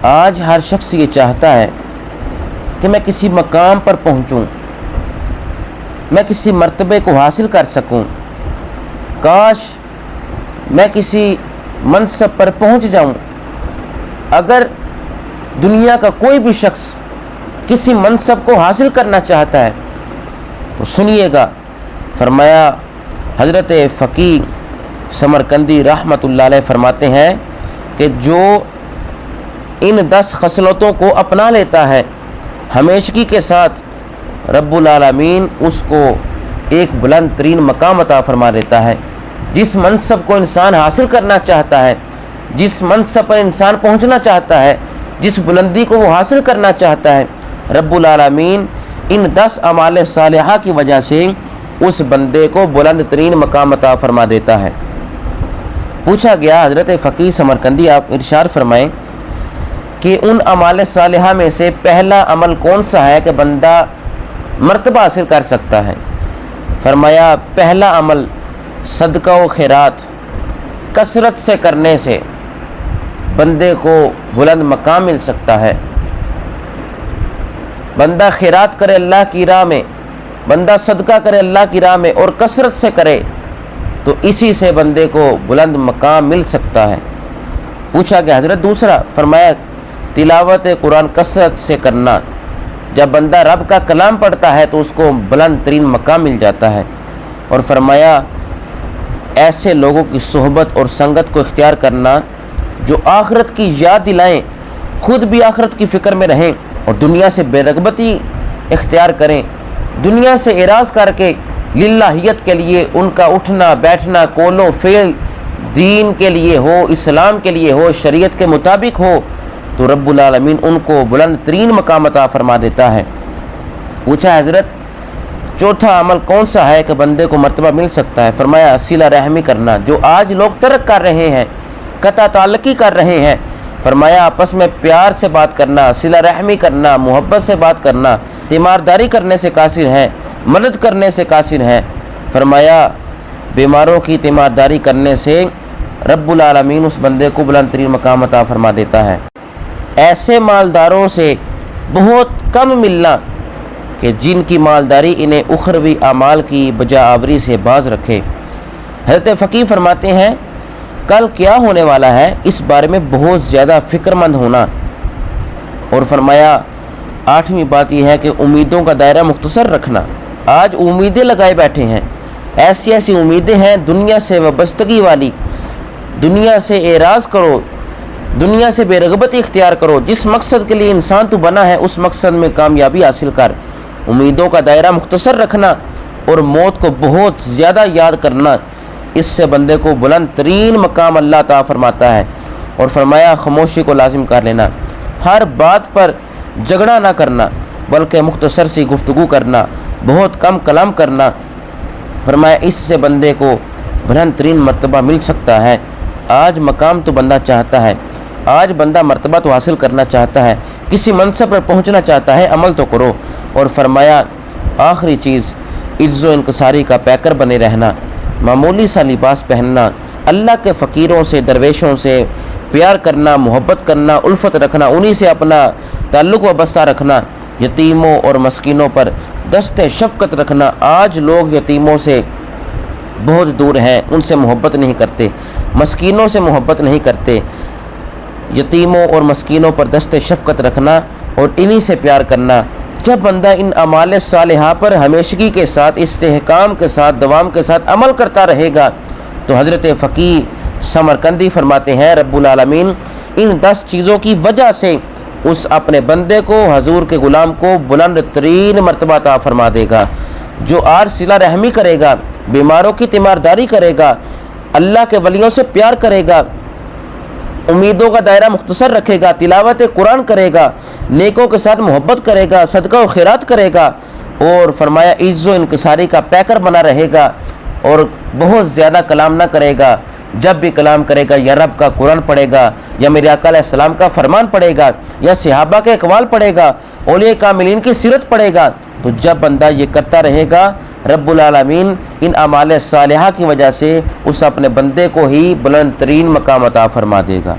آج ہر شخص یہ چاہتا ہے کہ میں کسی مقام پر پہنچوں، میں کسی مرتبے کو حاصل کر سکوں، کاش میں کسی منصب پر پہنچ جاؤں۔ اگر دنیا کا کوئی بھی شخص کسی منصب کو حاصل کرنا چاہتا ہے تو سنیے گا، فرمایا حضرت فقی سمرقندی رحمۃ اللہ علیہ فرماتے ہیں کہ جو ان 10 خصلتوں کو اپنا لیتا ہے ہمیشگی کے ساتھ، رب العالمین اس کو ایک بلند ترین مقام عطا فرما دیتا ہے۔ جس منصب کو انسان حاصل کرنا چاہتا ہے، جس منصب پر انسان پہنچنا چاہتا ہے، جس بلندی کو وہ حاصل کرنا چاہتا ہے، رب العالمین ان 10 اعمال صالحہ کی وجہ سے اس بندے کو بلند ترین مقام عطا فرما دیتا ہے۔ پوچھا گیا حضرت فقی سمرقندی آپ ارشاد فرمائیں کہ ان اعمال صالحہ میں سے پہلا عمل کون سا ہے کہ بندہ مرتبہ حاصل کر سکتا ہے؟ فرمایا پہلا عمل صدقہ و خیرات، کثرت سے کرنے سے بندے کو بلند مقام مل سکتا ہے۔ بندہ خیرات کرے اللہ کی راہ میں، بندہ صدقہ کرے اللہ کی راہ میں اور کثرت سے کرے تو اسی سے بندے کو بلند مقام مل سکتا ہے۔ پوچھا کہ حضرت دوسرا؟ فرمایا تلاوت قرآن کثرت سے کرنا، جب بندہ رب کا کلام پڑھتا ہے تو اس کو بلند ترین مقام مل جاتا ہے۔ اور فرمایا ایسے لوگوں کی صحبت اور سنگت کو اختیار کرنا جو آخرت کی یاد دلائیں، خود بھی آخرت کی فکر میں رہیں اور دنیا سے بے رغبتی اختیار کریں، دنیا سے اعراض کر کے للہیت کے لیے ان کا اٹھنا بیٹھنا قول و فعل دین کے لیے ہو، اسلام کے لیے ہو، شریعت کے مطابق ہو، تو رب العالمین ان کو بلند ترین مقام عطا فرما دیتا ہے۔ پوچھا حضرت چوتھا عمل کون سا ہے کہ بندے کو مرتبہ مل سکتا ہے؟ فرمایا صلہ رحمی کرنا، جو آج لوگ ترک کر رہے ہیں، قطع تعلقی کر رہے ہیں۔ فرمایا آپس میں پیار سے بات کرنا، صلہ رحمی کرنا، محبت سے بات کرنا، تیمارداری کرنے سے قاصر ہیں، مدد کرنے سے قاصر ہیں۔ فرمایا بیماروں کی تیمارداری کرنے سے رب العالمین اس بندے کو بلند ترین مقام عطا فرما دیتا ہے۔ ایسے مالداروں سے بہت کم ملنا کہ جن کی مالداری انہیں اخروی اعمال کی بجا آوری سے باز رکھے۔ حضرت فقی فرماتے ہیں کل کیا ہونے والا ہے اس بارے میں بہت زیادہ فکر مند ہونا۔ اور فرمایا 8ویں بات یہ ہے کہ امیدوں کا دائرہ مختصر رکھنا۔ آج امیدیں لگائے بیٹھے ہیں، ایسی امیدیں ہیں دنیا سے وابستگی والی، دنیا سے اعراض کرو، دنیا سے بے رغبتی اختیار کرو، جس مقصد کے لیے انسان تو بنا ہے اس مقصد میں کامیابی حاصل کر۔ امیدوں کا دائرہ مختصر رکھنا اور موت کو بہت زیادہ یاد کرنا، اس سے بندے کو بلند ترین مقام اللہ عطا فرماتا ہے۔ اور فرمایا خاموشی کو لازم کر لینا، ہر بات پر جھگڑا نہ کرنا بلکہ مختصر سی گفتگو کرنا، بہت کم کلام کرنا۔ فرمایا اس سے بندے کو بلند ترین مرتبہ مل سکتا ہے۔ آج مقام تو بندہ چاہتا ہے، آج بندہ مرتبہ تو حاصل کرنا چاہتا ہے، کسی منصب پر پہنچنا چاہتا ہے، عمل تو کرو۔ اور فرمایا آخری چیز عز و انکساری کا پیکر بنے رہنا، معمولی سا لباس پہننا، اللہ کے فقیروں سے درویشوں سے پیار کرنا، محبت کرنا، الفت رکھنا، انہی سے اپنا تعلق وابستہ رکھنا، یتیموں اور مسکینوں پر دست شفقت رکھنا۔ آج لوگ یتیموں سے بہت دور ہیں، ان سے محبت نہیں کرتے، مسکینوں سے محبت نہیں کرتے۔ یتیموں اور مسکینوں پر دست شفقت رکھنا اور انہی سے پیار کرنا۔ جب بندہ ان اعمال صالحہ پر ہمیشگی کے ساتھ، استحکام کے ساتھ، دوام کے ساتھ عمل کرتا رہے گا تو حضرت فقی سمرقندی فرماتے ہیں رب العالمین ان 10 چیزوں کی وجہ سے اس اپنے بندے کو، حضور کے غلام کو بلند ترین مرتبہ عطا فرما دے گا۔ جو آج صلہ رحمی کرے گا، بیماروں کی تیمارداری کرے گا، اللہ کے ولیوں سے پیار کرے گا، امیدوں کا دائرہ مختصر رکھے گا، تلاوت قرآن کرے گا، نیکوں کے ساتھ محبت کرے گا، صدقہ و خیرات کرے گا، اور فرمایا عز و انکساری کا پیکر بنا رہے گا اور بہت زیادہ کلام نہ کرے گا۔ جب بھی کلام کرے گا یا رب کا قرآن پڑھے گا یا میرے آقا علیہ السلام کا فرمان پڑھے گا یا صحابہ کے اقوال پڑھے گا، اولیاء کاملین کی سیرت پڑھے گا، تو جب بندہ یہ کرتا رہے گا رب العالمین ان اعمال صالحہ کی وجہ سے اس اپنے بندے کو ہی بلند ترین مقام عطا فرما دے گا۔